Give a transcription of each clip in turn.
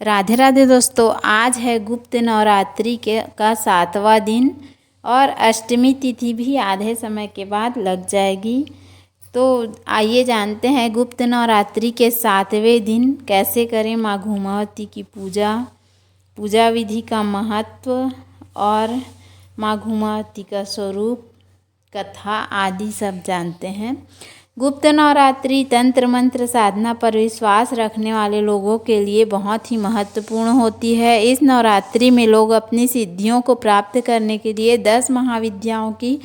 राधे राधे दोस्तों, आज है गुप्त नवरात्रि का 7वां दिन और अष्टमी तिथि भी आधे समय के बाद लग जाएगी। तो आइए जानते हैं गुप्त नवरात्रि के 7वें दिन कैसे करें माँ घुमावती की पूजा विधि का महत्व और माँ घुमावती का स्वरूप, कथा आदि सब जानते हैं। गुप्त नवरात्रि तंत्र मंत्र साधना पर विश्वास रखने वाले लोगों के लिए बहुत ही महत्वपूर्ण होती है। इस नवरात्रि में लोग अपनी सिद्धियों को प्राप्त करने के लिए 10 महाविद्याओं की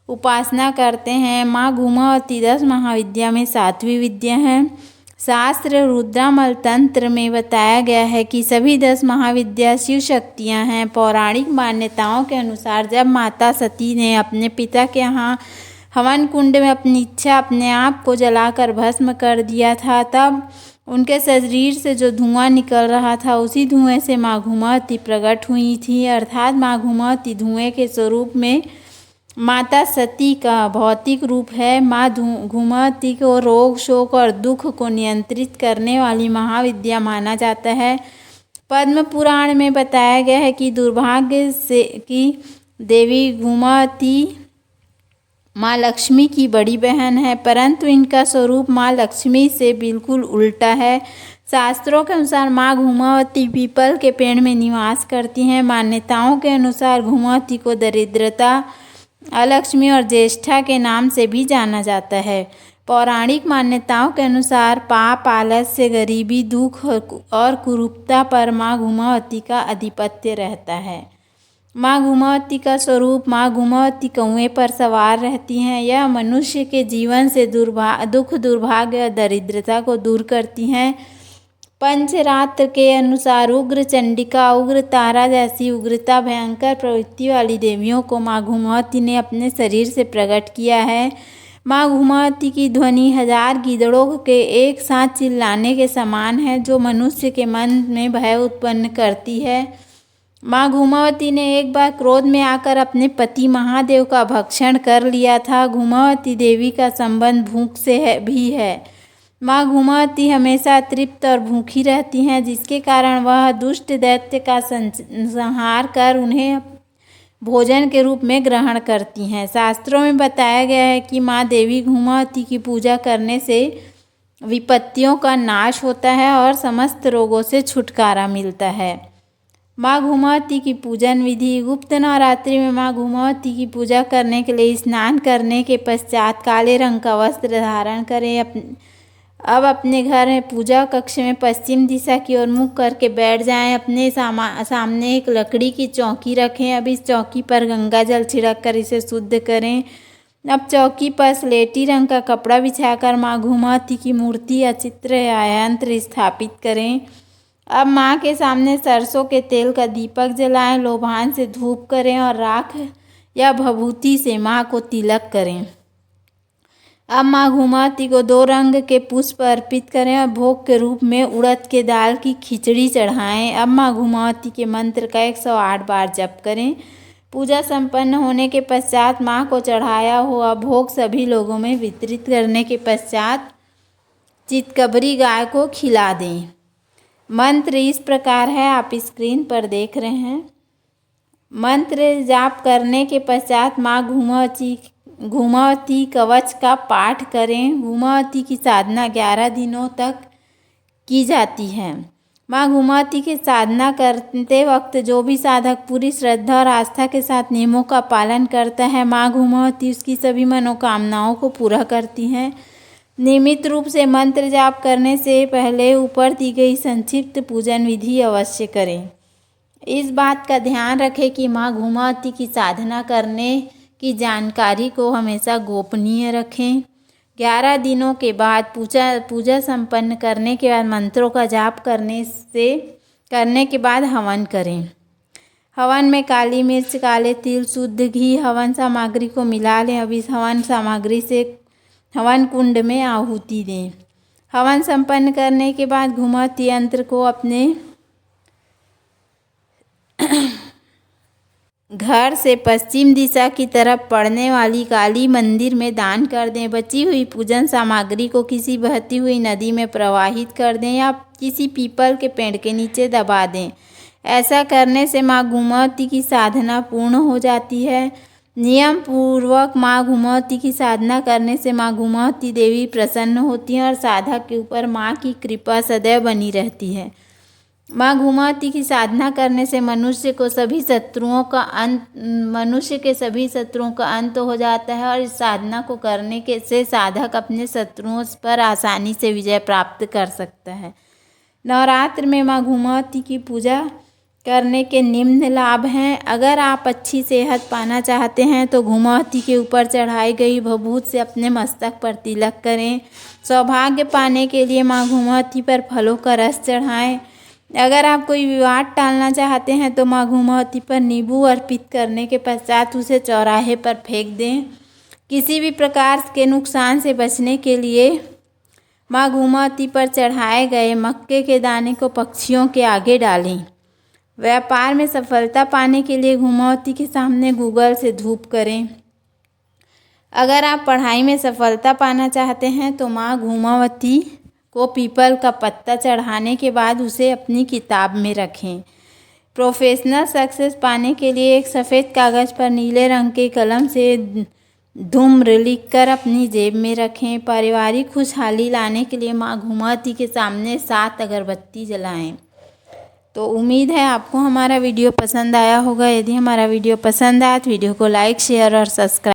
उपासना करते हैं। माँ घुमावती 10 महाविद्या में 7वीं विद्या है। शास्त्र रुद्रामल तंत्र में बताया गया है कि सभी 10 महाविद्या शिव शक्तियाँ हैं। पौराणिक मान्यताओं के अनुसार जब माता सती ने अपने पिता के यहाँ हवन कुंड में अपनी इच्छा अपने आप को जलाकर भस्म कर दिया था, तब उनके शरीर से जो धुआं निकल रहा था उसी धुएं से माँ घुमावती प्रकट हुई थी। अर्थात माँ घुमावती धुएं के स्वरूप में माता सती का भौतिक रूप है। माँ घुमावती को रोग शोक और दुख को नियंत्रित करने वाली महाविद्या माना जाता है। पद्म पुराण में बताया गया है कि दुर्भाग्य से की देवी घुमावती माँ लक्ष्मी की बड़ी बहन है, परंतु इनका स्वरूप माँ लक्ष्मी से बिल्कुल उल्टा है। शास्त्रों के अनुसार माँ घुमावती पीपल के पेड़ में निवास करती हैं। मान्यताओं के अनुसार घुमावती को दरिद्रता, अलक्ष्मी और ज्येष्ठा के नाम से भी जाना जाता है। पौराणिक मान्यताओं के अनुसार पाप, आलस्य, गरीबी, दुख और कुरूपता पर माँ घुमावती का आधिपत्य रहता है। माँ घुमावती का स्वरूप, माँ घुमावती कौए पर सवार रहती हैं। यह मनुष्य के जीवन से दुख, दुर्भाग्य और दरिद्रता को दूर करती हैं। पंचरात्र के अनुसार उग्र चंडिका, उग्र तारा जैसी उग्रता, भयंकर प्रवृत्ति वाली देवियों को माँ घुमावती ने अपने शरीर से प्रकट किया है। माँ घुमावती की ध्वनि 1000 गीदड़ों के एक साथ चिल्लाने के समान है, जो मनुष्य के मन में भय उत्पन्न करती है। माँ घुमावती ने एक बार क्रोध में आकर अपने पति महादेव का भक्षण कर लिया था। घुमावती देवी का संबंध भूख से भी है। माँ घुमावती हमेशा तृप्त और भूखी रहती हैं, जिसके कारण वह दुष्ट दैत्य का संहार कर उन्हें भोजन के रूप में ग्रहण करती हैं। शास्त्रों में बताया गया है कि माँ देवी घुमावती की पूजा करने से विपत्तियों का नाश होता है और समस्त रोगों से छुटकारा मिलता है। माँ घुमावती की पूजन विधि। गुप्त नवरात्रि में माँ घुमावती की पूजा करने के लिए स्नान करने के पश्चात काले रंग का वस्त्र धारण करें। अब अपने घर में पूजा कक्ष में पश्चिम दिशा की ओर मुख करके बैठ जाएं। अपने सामने एक लकड़ी की चौकी रखें। अब इस चौकी पर गंगा जल छिड़क कर इसे शुद्ध करें। अब चौकी पर स्लेटी रंग का कपड़ा बिछाकर माँ घुमावती की मूर्ति या चित्र या यंत्र स्थापित करें। अब माँ के सामने सरसों के तेल का दीपक जलाएं, लोभान से धूप करें और राख या भभूति से माँ को तिलक करें। अब माँ घुमावती को 2 रंग के पुष्प अर्पित करें और भोग के रूप में उड़द के दाल की खिचड़ी चढ़ाएं। अब माँ घुमावती के मंत्र का 108 बार जप करें। पूजा संपन्न होने के पश्चात माँ को चढ़ाया हुआ भोग सभी लोगों में वितरित करने के पश्चात चितकबरी गाय को खिला दें। मंत्र इस प्रकार है, आप स्क्रीन पर देख रहे हैं। मंत्र जाप करने के पश्चात माँ घुमावती कवच का पाठ करें। घुमावती की साधना 11 दिनों तक की जाती है। माँ घुमावती की साधना करते वक्त जो भी साधक पूरी श्रद्धा और आस्था के साथ नियमों का पालन करता है, माँ घुमावती उसकी सभी मनोकामनाओं को पूरा करती हैं। नियमित रूप से मंत्र जाप करने से पहले ऊपर दी गई संक्षिप्त पूजन विधि अवश्य करें। इस बात का ध्यान रखें कि माँ घुमावती की साधना करने की जानकारी को हमेशा गोपनीय रखें। 11 दिनों के बाद पूजा संपन्न करने के बाद मंत्रों का जाप करने के बाद हवन करें। हवन में काली मिर्च, काले तिल, शुद्ध घी हवन सामग्री को मिला लें। अब इस हवन सामग्री से हवन कुंड में आहुति दें। हवन संपन्न करने के बाद घुमावती यंत्र को अपने घर से पश्चिम दिशा की तरफ पड़ने वाली काली मंदिर में दान कर दें। बची हुई पूजन सामग्री को किसी बहती हुई नदी में प्रवाहित कर दें या किसी पीपल के पेड़ के नीचे दबा दें। ऐसा करने से माँ घुमौती की साधना पूर्ण हो जाती है। नियम पूर्वक माँ घुमौती की साधना करने से माँ घुमौती देवी प्रसन्न होती हैं और साधक के ऊपर माँ की कृपा सदैव बनी रहती है। माँ घुमौती की साधना करने से मनुष्य के सभी शत्रुओं का अंत हो जाता है और इस साधना को करने के से साधक अपने शत्रुओं पर आसानी से विजय प्राप्त कर सकता है। नवरात्र में माँ घुमौती की पूजा करने के निम्न लाभ हैं। अगर आप अच्छी सेहत पाना चाहते हैं तो घुमौती के ऊपर चढ़ाई गई भभूत से अपने मस्तक पर तिलक करें। सौभाग्य पाने के लिए माँ घुमौती पर फलों का रस चढ़ाएं। अगर आप कोई विवाद टालना चाहते हैं तो माँ घुमौती पर नींबू अर्पित करने के पश्चात उसे चौराहे पर फेंक दें। किसी भी प्रकार के नुकसान से बचने के लिए माँ घुमौती पर चढ़ाए गए मक्के के दाने को पक्षियों के आगे डालें। व्यापार में सफलता पाने के लिए घुमौती के सामने गूगल से धूप करें। अगर आप पढ़ाई में सफलता पाना चाहते हैं तो माँ घुमौती को पीपल का पत्ता चढ़ाने के बाद उसे अपनी किताब में रखें। प्रोफेशनल सक्सेस पाने के लिए एक सफ़ेद कागज़ पर नीले रंग के कलम से धूम्र लिखकर अपनी जेब में रखें। पारिवारिक खुशहाली लाने के लिए माँ घुमौती के सामने 7 अगरबत्ती जलाएं। तो उम्मीद है आपको हमारा वीडियो पसंद आया होगा। यदि हमारा वीडियो पसंद आया तो वीडियो को लाइक, शेयर और सब्सक्राइब